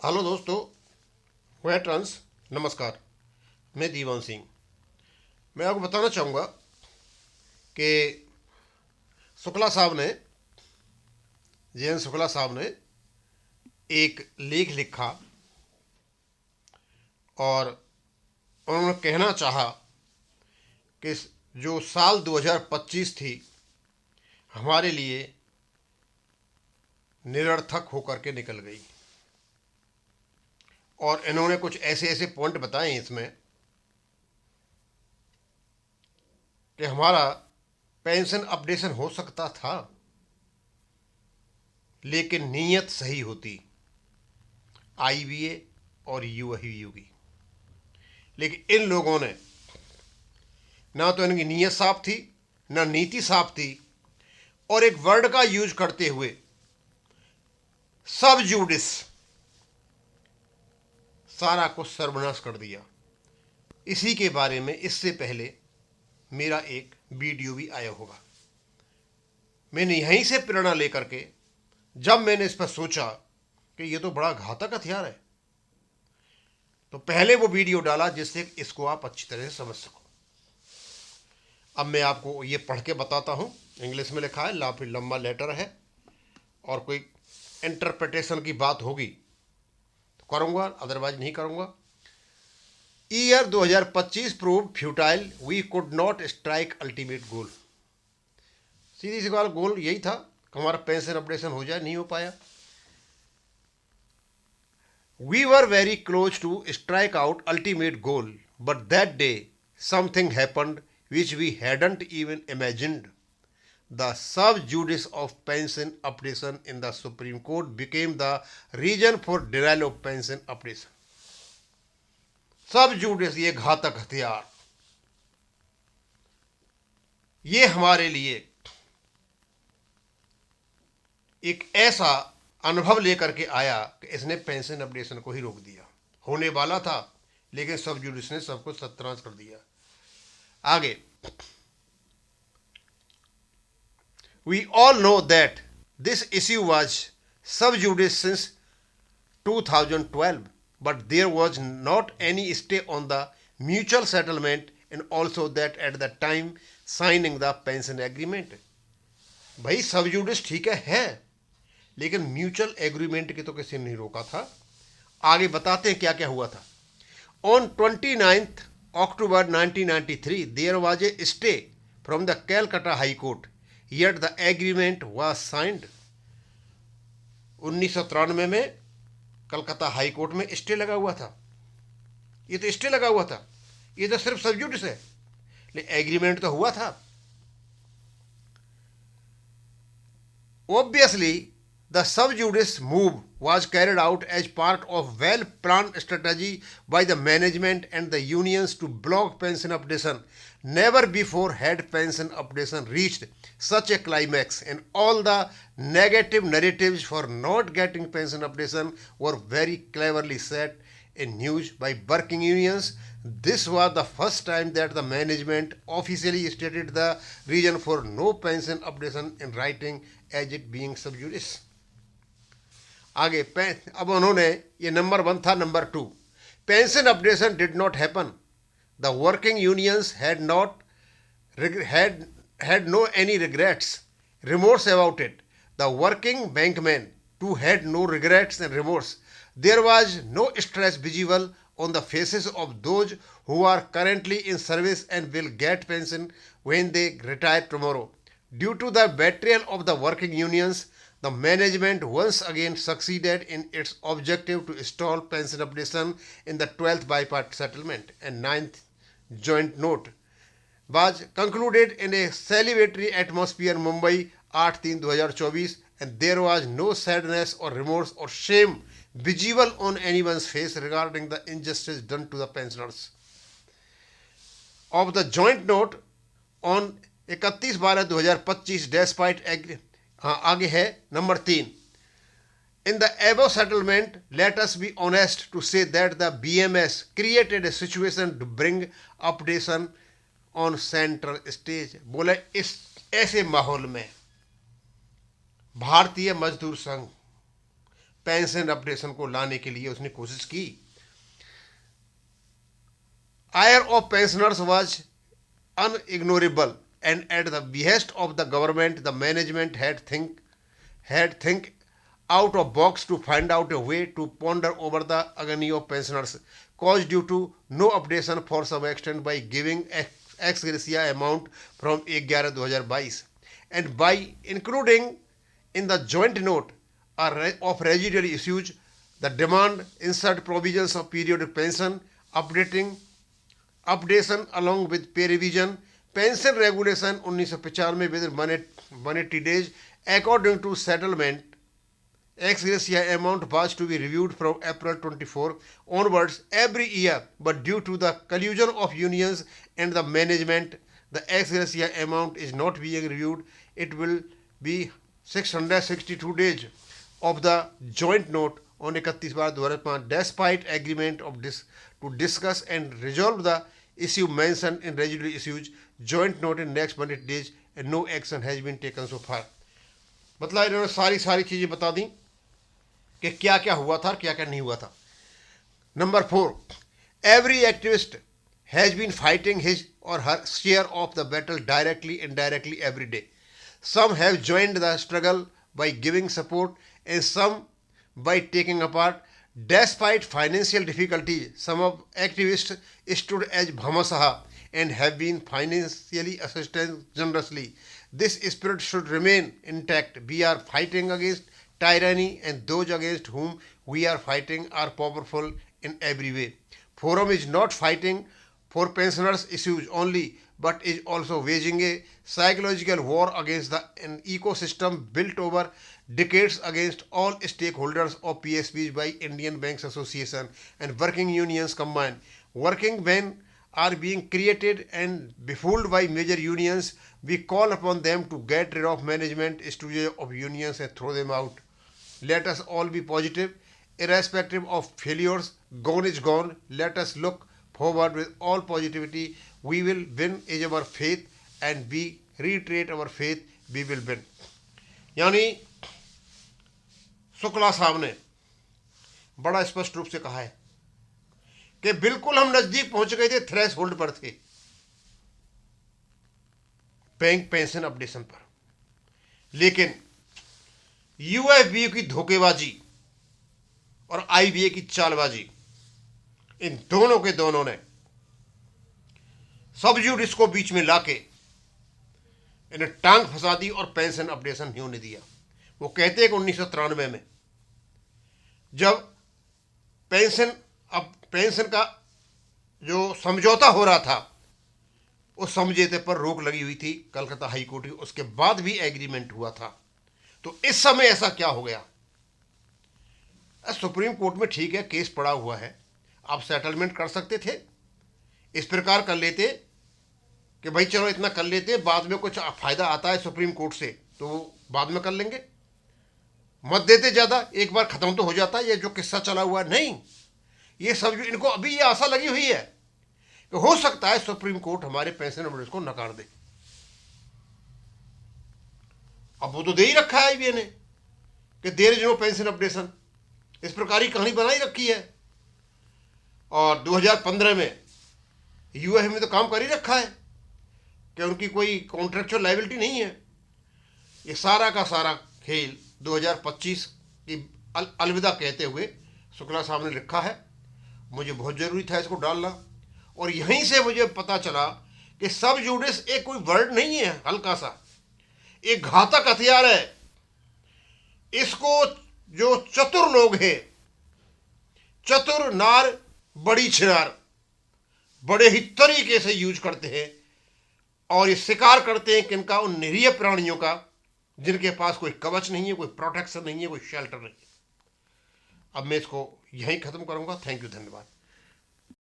Hello दोस्तों, veterans, नमस्कार। मैं दीवान सिंह। मैं आपको बताना चाहूँगा कि शुक्ला साहब ने जयंत शुक्ला साहब ने एक लेख लिखा और उन्होंने कहना चाहा कि जो साल 2025 थी हमारे लिए निरर्थक होकर के निकल गई। और इन्होंने कुछ ऐसे ऐसे पॉइंट बताए हैं इसमें कि हमारा पेंशन अपडेशन हो सकता था, लेकिन नीयत सही होती आईबीए और यूयू की। लेकिन इन लोगों ने ना तो इनकी नीयत साफ थी, ना नीति साफ थी, और एक वर्ड का यूज करते हुए सब जुडिस सारा कुछ सर्वनाश कर दिया। इसी के बारे में इससे पहले मेरा एक वीडियो भी आया होगा। मैंने यहीं से प्रेरणा लेकर के जब मैंने इस पर सोचा कि ये तो बड़ा घातक हथियार है, तो पहले वो वीडियो डाला जिससे इसको आप अच्छी तरह से समझ सको। अब मैं आपको ये पढ़ के बताता हूँ। इंग्लिश में लिखा है, काफ़ी लंबा लेटर है, और कोई इंटरप्रिटेशन की बात होगी तो करूँगा, अदरवाइज नहीं करूँगा। Year 2025 prove futile, we could not strike ultimate goal. सीधी सी बात, गोल यही था कि हमारा पेंशन अपडेशन हो जाए, नहीं हो पाया। We were very close to strike out ultimate goal, but that day something happened which we hadn't even imagined. The sub judice of pension updation in the Supreme Court became the reason for denial of pension updation. सब जुडिस, ये घातक हथियार, ये हमारे लिए एक ऐसा अनुभव लेकर के आया कि इसने पेंशन अपडेशन को ही रोक दिया। होने वाला था, लेकिन सब जुडिस ने सबको सत्यानाश कर दिया। आगे, we all know that this issue was sub judice since 2012, but there was not any stay on the mutual settlement, and also that at the time signing the pension agreement. भाई सब जुडिस ठीक है, लेकिन म्यूचुअल एग्रीमेंट की तो किसी ने नहीं रोका था। आगे बताते हैं क्या क्या हुआ था। On 29th October 1993 there was a stay from the Calcutta High Court, yet the agreement was signed. 1993 में कलकत्ता हाई कोर्ट में स्टे लगा हुआ था। ये तो स्टे लगा हुआ था, ये तो सिर्फ सब जुडिस है, लेकिन एग्रीमेंट तो हुआ था। Obviously, the sub judice move was carried out as part of well-planned strategy by the management and the unions to block pension updation. Never before had pension updation reached such a climax, and all the negative narratives for not getting pension updation were very cleverly set in news by working unions. This was the first time that the management officially stated the reason for no pension updation in writing, as it being sub judice. आगे अब उन्होंने, ये number 1 था। Number 2, pension updation did not happen. The working unions had no any regrets, remorse about it. The working bankmen too had no regrets and remorse. There was no stress visible on the faces of those who are currently in service and will get pension when they retire tomorrow. Due to the betrayal of the working unions, the management once again succeeded in its objective to stall pension updation in the 12th bipartite settlement, and 9th joint note was concluded in a celebratory atmosphere in Mumbai 8/3/2024, and there was no sadness or remorse or shame visible on anyone's face regarding the injustice done to the pensioners. Of the joint note on 31/12/2025 despite आगे है number 3. In the above settlement, let us be honest to say that the BMS created a situation to bring updation on central stage. बोले इस ऐसे माहौल में भारतीय मजदूर संघ पेंशन अपडेशन को लाने के लिए उसने कोशिश की। Ire of pensioners was unignorable, and at the behest of the government the management had think out of box to find out a way to ponder over the agony of pensioners caused due to no updation for some extent by giving ex gratia amount from 1/11/2022 and by including in the joint note of residual issues the demand insert provisions of periodic pension updation along with pay revision, pension regulation 1995 within 180 days. According to settlement, ex gratia amount was to be reviewed from April 24 onwards every year, but due to the collusion of unions and the management, the ex gratia amount is not being reviewed. It will be 662 days of the joint note on 31/2005 despite agreement of this to discuss and resolve the issue mentioned in residual issues joint note in next 100 days and no action has been taken so far। मतलब इन्होंने सारी चीजें बता दी कि क्या क्या हुआ था और क्या क्या नहीं हुआ था। Number 4, every activist has been fighting his or her share of the battle directly and indirectly every day. Some have joined the struggle by giving support and some by taking apart. Despite financial difficulties, some of activists stood as Bhamasaha and have been financially assisted generously. This spirit should remain intact. We are fighting against tyranny and those against whom we are fighting are powerful in every way. Forum is not fighting for pensioners issues only, but is also waging a psychological war against an ecosystem built over decades against all stakeholders of PSBs by Indian Banks Association and working unions combined. Working men are being created and befooled by major unions. We call upon them to get rid of management stooges of unions and throw them out. Let us all be positive, irrespective of failures. Gone is gone. Let us look forward with all positivity. We will win is our faith and we reiterate our faith, we will win। यानी शुक्ला साहब ने बड़ा स्पष्ट रूप से कहा है कि बिल्कुल हम नजदीक पहुंच गए थे, थ्रेश होल्ड पर थे बैंक पेंशन अपडेशन पर, लेकिन यूएफबीयू की धोखेबाजी और आईबीए की चालबाजी, इन दोनों के दोनों ने सब जुडिस को बीच में लाके इन्हें टांग फंसा दी और पेंशन अपडेशन नहीं होने दिया। वो कहते हैं कि 1993 में जब पेंशन का जो समझौता हो रहा था उस समझौते पर रोक लगी हुई थी कलकत्ता हाई कोर्ट की, उसके बाद भी एग्रीमेंट हुआ था। तो इस समय ऐसा क्या हो गया? सुप्रीम कोर्ट में ठीक है केस पड़ा हुआ है, आप सेटलमेंट कर सकते थे, इस प्रकार कर लेते कि भाई चलो इतना कर लेते, बाद में कुछ फायदा आता है सुप्रीम कोर्ट से तो बाद में कर लेंगे, मत देते ज़्यादा, एक बार ख़त्म तो हो जाता है ये जो किस्सा चला हुआ है। नहीं, ये सब जो इनको अभी ये आशा लगी हुई है कि हो सकता है सुप्रीम कोर्ट हमारे पेंशन अपडेशन को नकार दे। अब वो तो दे ही रखा है आईबीए ने कि there is no pension updation, इस प्रकार की कहानी बनाई रखी है। और 2015 में यूएफ में तो काम कर ही रखा है कि उनकी कोई कॉन्ट्रेक्चुअल लायबिलिटी नहीं है। ये सारा का सारा खेल 2025 की अलविदा कहते हुए शुक्ला साहब ने लिखा है। मुझे बहुत ज़रूरी था इसको डालना, और यहीं से मुझे पता चला कि सब जुडिस एक कोई वर्ड नहीं है हल्का सा, एक घातक हथियार है। इसको जो चतुर लोग हैं, चतुर नार बड़ी छिनार, बड़े ही तरीके से यूज करते हैं और ये शिकार करते हैं कि इनका उन निरीह प्राणियों का जिनके पास कोई कवच नहीं है, कोई प्रोटेक्शन नहीं है, कोई शेल्टर नहीं है। अब मैं इसको यहीं ख़त्म करूँगा। थैंक यू, धन्यवाद।